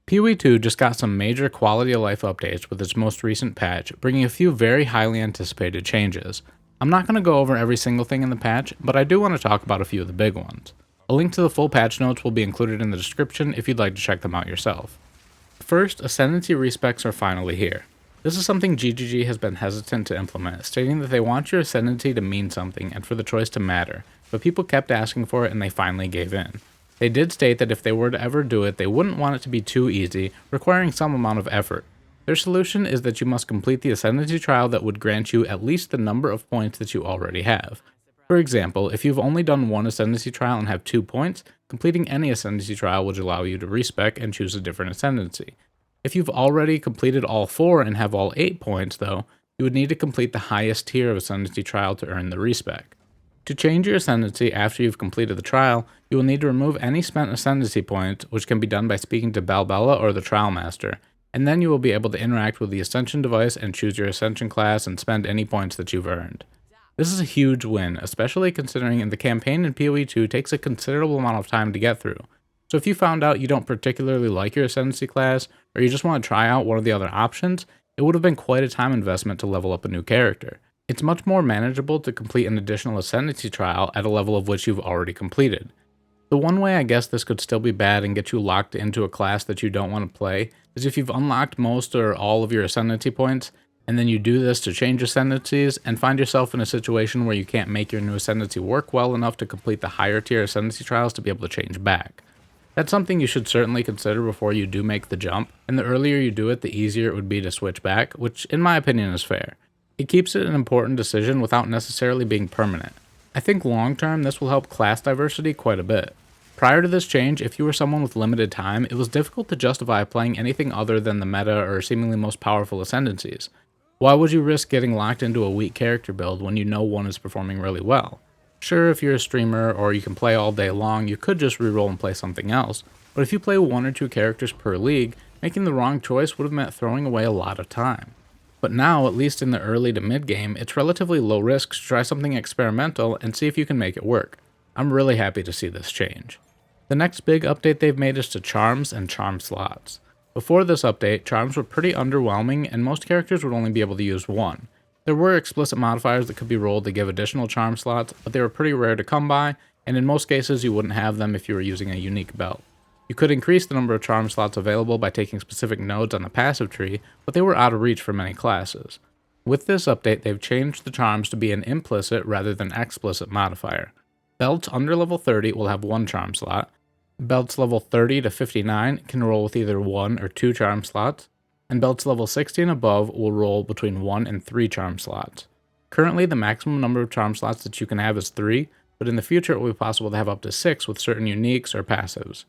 PoE2 just got some major quality of life updates with its most recent patch, bringing a few very highly anticipated changes. I'm not going to go over every single thing in the patch, but I do want to talk about a few of the big ones. A link to the full patch notes will be included in the description if you'd like to check them out yourself. First, Ascendancy Respecs are finally here. This is something GGG has been hesitant to implement, stating that they want your Ascendancy to mean something and for the choice to matter, but people kept asking for it and they finally gave in. They did state that if they were to ever do it, they wouldn't want it to be too easy, requiring some amount of effort. Their solution is that you must complete the Ascendancy trial that would grant you at least the number of points that you already have. For example, if you've only done one Ascendancy trial and have 2 points, completing any Ascendancy trial would allow you to respec and choose a different Ascendancy. If you've already completed all 4 and have all 8 points, though, you would need to complete the highest tier of Ascendancy trial to earn the respec. To change your Ascendancy after you've completed the trial, you will need to remove any spent Ascendancy points, which can be done by speaking to Balbella or the Trial Master, and then you will be able to interact with the Ascension device and choose your Ascension class and spend any points that you've earned. This is a huge win, especially considering the campaign in PoE2 takes a considerable amount of time to get through. So if you found out you don't particularly like your Ascendancy class, or you just want to try out one of the other options, it would have been quite a time investment to level up a new character. It's much more manageable to complete an additional Ascendancy trial at a level of which you've already completed. The one way I guess this could still be bad and get you locked into a class that you don't want to play is if you've unlocked most or all of your Ascendancy points, and then you do this to change Ascendancies and find yourself in a situation where you can't make your new Ascendancy work well enough to complete the higher tier Ascendancy trials to be able to change back. That's something you should certainly consider before you do make the jump, and the earlier you do it, the easier it would be to switch back, which in my opinion is fair. It keeps it an important decision without necessarily being permanent. I think long term this will help class diversity quite a bit. Prior to this change, if you were someone with limited time, it was difficult to justify playing anything other than the meta or seemingly most powerful Ascendancies. Why would you risk getting locked into a weak character build when you know one is performing really well? Sure, if you're a streamer or you can play all day long, you could just reroll and play something else, but if you play 1 or 2 characters per league, making the wrong choice would have meant throwing away a lot of time. But now, at least in the early to mid game, it's relatively low risk to try something experimental and see if you can make it work. I'm really happy to see this change. The next big update they've made is to charms and charm slots. Before this update, charms were pretty underwhelming and most characters would only be able to use 1. There were explicit modifiers that could be rolled to give additional charm slots, but they were pretty rare to come by, and in most cases you wouldn't have them if you were using a unique belt. You could increase the number of charm slots available by taking specific nodes on the passive tree, but they were out of reach for many classes. With this update, they've changed the charms to be an implicit rather than explicit modifier. Belts under level 30 will have 1 charm slot. Belts level 30 to 59 can roll with either 1 or 2 charm slots, and belts level 60 and above will roll between 1 and 3 charm slots. Currently, the maximum number of charm slots that you can have is 3, but in the future it will be possible to have up to 6 with certain uniques or passives.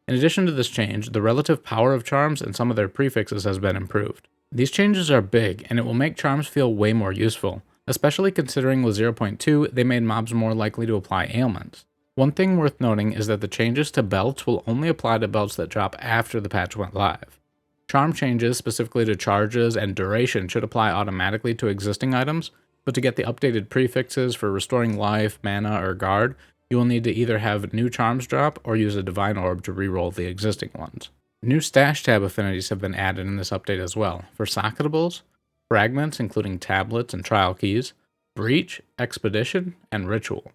In addition to this change, the relative power of charms and some of their prefixes has been improved. These changes are big, and it will make charms feel way more useful, especially considering with 0.2 they made mobs more likely to apply ailments. One thing worth noting is that the changes to belts will only apply to belts that drop after the patch went live. Charm changes, specifically to charges and duration, should apply automatically to existing items, but to get the updated prefixes for restoring life, mana, or guard, you will need to either have new charms drop or use a divine orb to reroll the existing ones. New stash tab affinities have been added in this update as well, for Socketables, fragments including tablets and trial keys, breach, expedition, and ritual.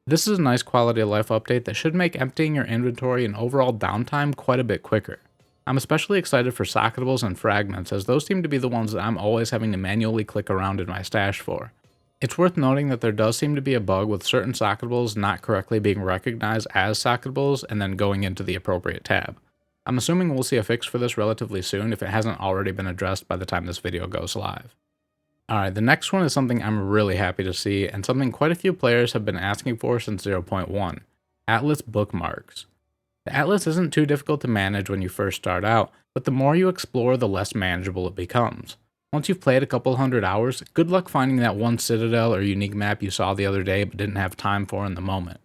This is a nice quality of life update that should make emptying your inventory and overall downtime quite a bit quicker. I'm especially excited for Socketables and fragments, as those seem to be the ones that I'm always having to manually click around in my stash for. It's worth noting that there does seem to be a bug with certain Socketables not correctly being recognized as Socketables and then going into the appropriate tab. I'm assuming we'll see a fix for this relatively soon if it hasn't already been addressed by the time this video goes live. Alright, the next one is something I'm really happy to see, and something quite a few players have been asking for since 0.1, Atlas Bookmarks. The Atlas isn't too difficult to manage when you first start out, but the more you explore, the less manageable it becomes. Once you've played a couple hundred hours, good luck finding that one citadel or unique map you saw the other day but didn't have time for in the moment.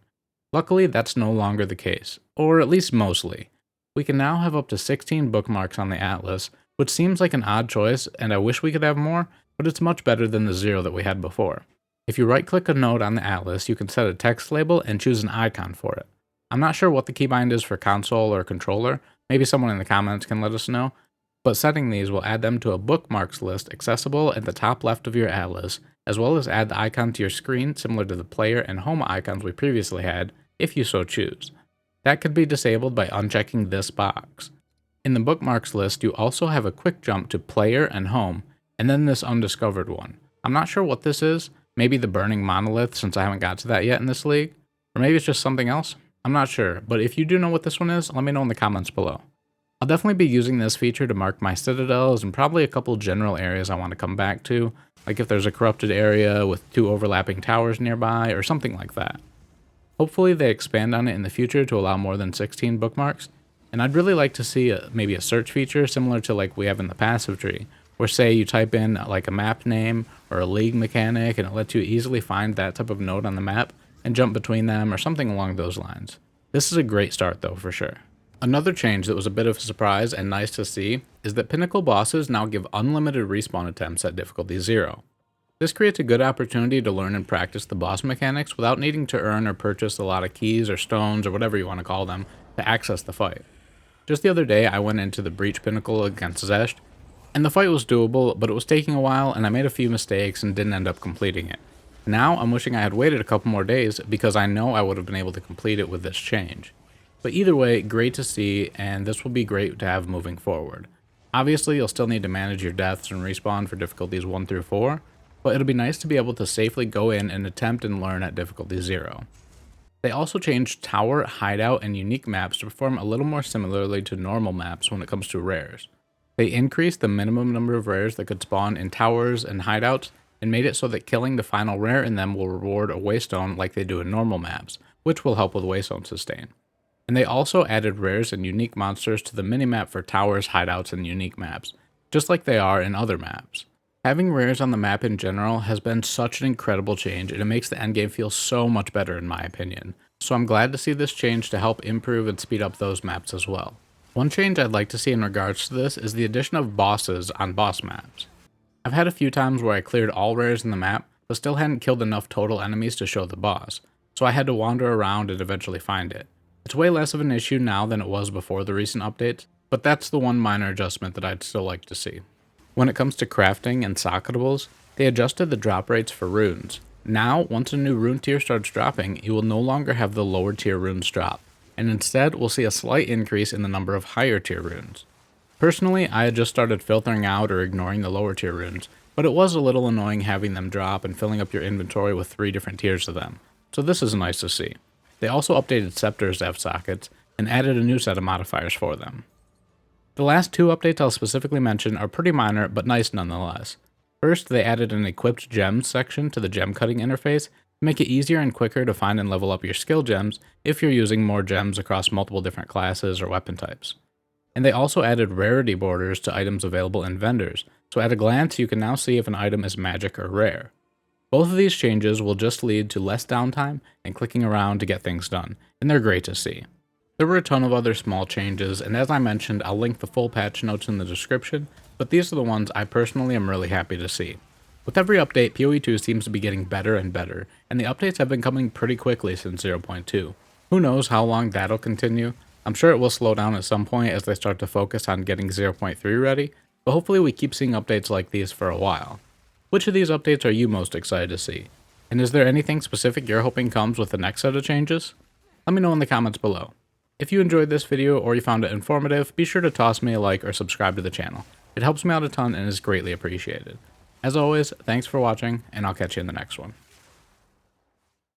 Luckily, that's no longer the case, or at least mostly. We can now have up to 16 bookmarks on the Atlas, which seems like an odd choice, and I wish we could have more, but it's much better than the 0 that we had before. If you right-click a node on the Atlas, you can set a text label and choose an icon for it. I'm not sure what the keybind is for console or controller, maybe someone in the comments can let us know, but setting these will add them to a bookmarks list accessible at the top left of your atlas, as well as add the icon to your screen similar to the player and home icons we previously had, if you so choose. That could be disabled by unchecking this box. In the bookmarks list, you also have a quick jump to player and home, and then this undiscovered one. I'm not sure what this is, maybe the burning monolith since I haven't got to that yet in this league, or maybe it's just something else. I'm not sure, but if you do know what this one is, let me know in the comments below. I'll definitely be using this feature to mark my citadels and probably a couple general areas I want to come back to, like if there's a corrupted area with 2 overlapping towers nearby or something like that. Hopefully they expand on it in the future to allow more than 16 bookmarks, and I'd really like to see maybe a search feature similar to like we have in the passive tree, where say you type in like a map name or a league mechanic and it lets you easily find that type of node on the map and jump between them or something along those lines. This is a great start though, for sure. Another change that was a bit of a surprise and nice to see is that pinnacle bosses now give unlimited respawn attempts at difficulty 0. This creates a good opportunity to learn and practice the boss mechanics without needing to earn or purchase a lot of keys or stones or whatever you want to call them to access the fight. Just the other day I went into the Breach Pinnacle against Zesht, and the fight was doable, but it was taking a while and I made a few mistakes and didn't end up completing it. Now I'm wishing I had waited a couple more days because I know I would have been able to complete it with this change. But either way, great to see, and this will be great to have moving forward. Obviously, you'll still need to manage your deaths and respawn for difficulties 1 through 4, but it'll be nice to be able to safely go in and attempt and learn at difficulty 0. They also changed tower, hideout, and unique maps to perform a little more similarly to normal maps when it comes to rares. They increased the minimum number of rares that could spawn in towers and hideouts, and made it so that killing the final rare in them will reward a waystone like they do in normal maps, which will help with waystone sustain. And they also added rares and unique monsters to the minimap for towers, hideouts, and unique maps, just like they are in other maps. Having rares on the map in general has been such an incredible change, and it makes the endgame feel so much better in my opinion. So I'm glad to see this change to help improve and speed up those maps as well. One change I'd like to see in regards to this is the addition of bosses on boss maps. I've had a few times where I cleared all rares in the map, but still hadn't killed enough total enemies to show the boss, so I had to wander around and eventually find it. It's way less of an issue now than it was before the recent updates, but that's the one minor adjustment that I'd still like to see. When it comes to crafting and Socketables, they adjusted the drop rates for runes. Now, once a new rune tier starts dropping, you will no longer have the lower tier runes drop, and instead we'll see a slight increase in the number of higher tier runes. Personally, I had just started filtering out or ignoring the lower tier runes, but it was a little annoying having them drop and filling up your inventory with 3 different tiers of them, so this is nice to see. They also updated scepters to have sockets, and added a new set of modifiers for them. The last 2 updates I'll specifically mention are pretty minor, but nice nonetheless. First, they added an equipped gems section to the gem cutting interface to make it easier and quicker to find and level up your skill gems if you're using more gems across multiple different classes or weapon types. And they also added rarity borders to items available in vendors, so at a glance you can now see if an item is magic or rare. Both of these changes will just lead to less downtime and clicking around to get things done, and they're great to see. There were a ton of other small changes, and as I mentioned, I'll link the full patch notes in the description, but these are the ones I personally am really happy to see. With every update, PoE2 seems to be getting better and better, and the updates have been coming pretty quickly since 0.2. Who knows how long that'll continue? I'm sure it will slow down at some point as they start to focus on getting 0.3 ready, but hopefully we keep seeing updates like these for a while. Which of these updates are you most excited to see? And is there anything specific you're hoping comes with the next set of changes? Let me know in the comments below. If you enjoyed this video or you found it informative, be sure to toss me a like or subscribe to the channel. It helps me out a ton and is greatly appreciated. As always, thanks for watching, and I'll catch you in the next one.